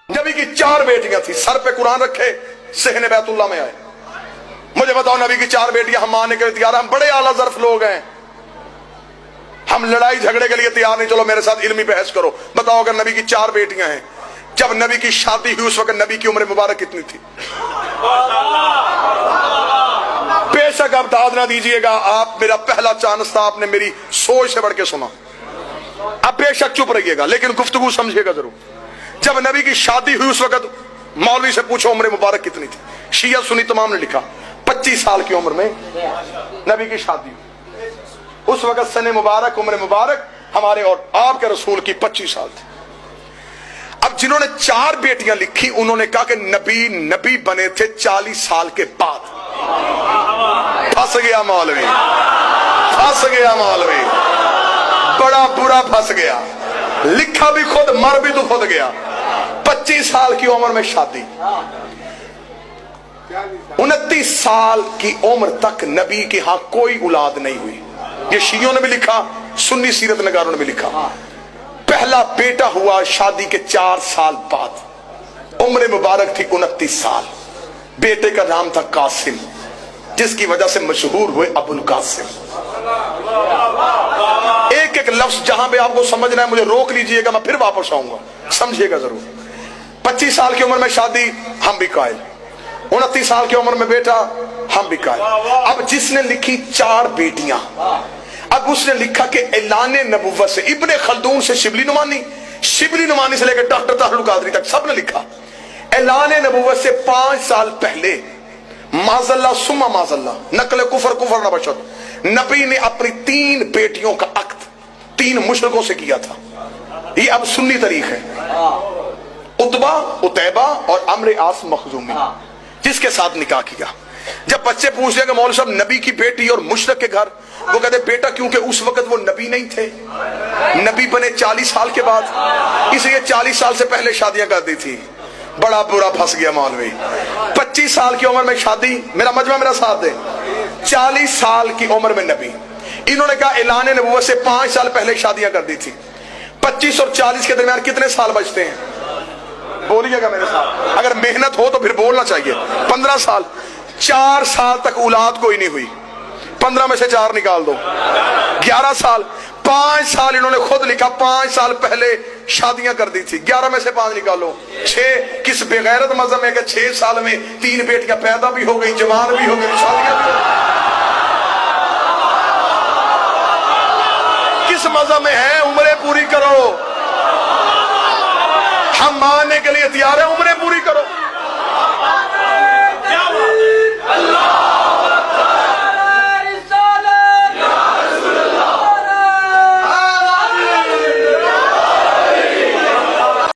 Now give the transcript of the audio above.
नबी की 4 बेटियां थी, सर पे कुरान रखे सहने बैतुल्लाह में आए। मुझे बताओ, नबी की 4 बेटियां हम मानने के लिए तैयार, हम बड़े आला ज़र्फ लोग हैं, हम लड़ाई झगड़े के लिए तैयार नहीं। चलो मेरे साथ इल्मी बहस करो, बताओ अगर नबी की 4 बेटियां हैं, जब नबी की शादी हुई उस वक्त नबी की उम्र मुबारक कितनी थी? बेशक आप दाद ना दीजिएगा, आप मेरा पहला चांस था, आपने मेरी सोच से बढ़ के सुना। आप बेशक चुप रहिएगा लेकिन गुफ्तगू समझिएगा जरूर। जब नबी की शादी हुई उस वक्त मौलवी से पूछो उम्र मुबारक कितनी थी? शिया सुन्नी तमाम ने लिखा 25 साल की उम्र में नबी की शादी हुई। उस वक्त सने मुबारक उम्र मुबारक हमारे और आपके रसूल की 25 साल थी। अब जिन्होंने 4 बेटियां लिखी उन्होंने कहा कि नबी बने थे 40 साल के बाद। फंस गया मौलवी, फंस गया मौलवी, बड़ा बुरा फंस गया। लिखा भी खुद, मर भी तो खुद गया। 25 साल की उम्र में शादी, 29 साल की उम्र तक नबी के यहां कोई औलाद नहीं हुई। ये शियों ने भी लिखा, सुन्नी सीरत नगारों ने भी लिखा। पहला बेटा हुआ शादी के 4 साल बाद, उम्र मुबारक थी 29 साल। बेटे का नाम था कासिम, जिसकी वजह से मशहूर हुए अबुल कासिम। एक एक लफ्ज जहां पे आपको समझना है मुझे रोक लीजिएगा, मैं फिर वापस आऊंगा, समझिएगा जरूर। 25 साल की उम्र में शादी, हम भी कायल। 29 साल की उम्र में बेटा, हम भी कायल। अब जिसने लिखी 4 बेटियां, अब उसने लिखा कि ऐलान नबुव्वत से इब्ने खल्दून से शिबली नुमानी, शिबली नुमानी से लेकर डॉक्टर ताहिरुल कादरी तक सबने लिखा ऐलान नबुव्वत से 5 साल पहले माजल्ला सुम्मा माजल्ला, नकल कुफर कुफर नबशत, नबी ने अपनी 3 बेटियों का अक्द 3 मुशरकों से किया था। ये अब सुन्नी तारीख है। उतबा, उतैबा और अम्र आस मखजूमी, जिसके साथ निकाह किया। जब बच्चे पूछ रहे कि मौलवी साहब नबी की बेटी और मुशरक के घर, वो कहते बेटा क्योंकि उस वक्त वो नबी नहीं थे, नबी बने 40 साल के बाद, इसलिए 40 साल से पहले शादियां कर दी थी। बड़ा बुरा फंस गया मौलवी। 25 साल की उम्र में शादी, मेरा मजमा मेरा साथ दे, 40 साल की उम्र में नबी। इन्होंने कहा ऐलान नबुव्वत से 5 साल पहले शादियां कर दी थी। 25 और 40 के दरमियान कितने साल बचते हैं? बोलिएगा मेरे साथ, अगर मेहनत हो तो फिर बोलना चाहिए। 15 साल। 4 साल तक औलाद कोई नहीं हुई, 15 में से 4 निकाल दो, 11 साल। 5 साल इन्होंने खुद लिखा 5 साल पहले शादियां कर दी थी, 11 में से 5 निकालो, 6। किस बेगैरत मजहब है कि 6 साल में 3 बेटियां पैदा भी हो गई, जवान भी हो गई, शादियां भी हो गई? किस मजहब में है? उम्रें पूरी करो, हम मानने के लिए तैयार है, उम्रें पूरी करो।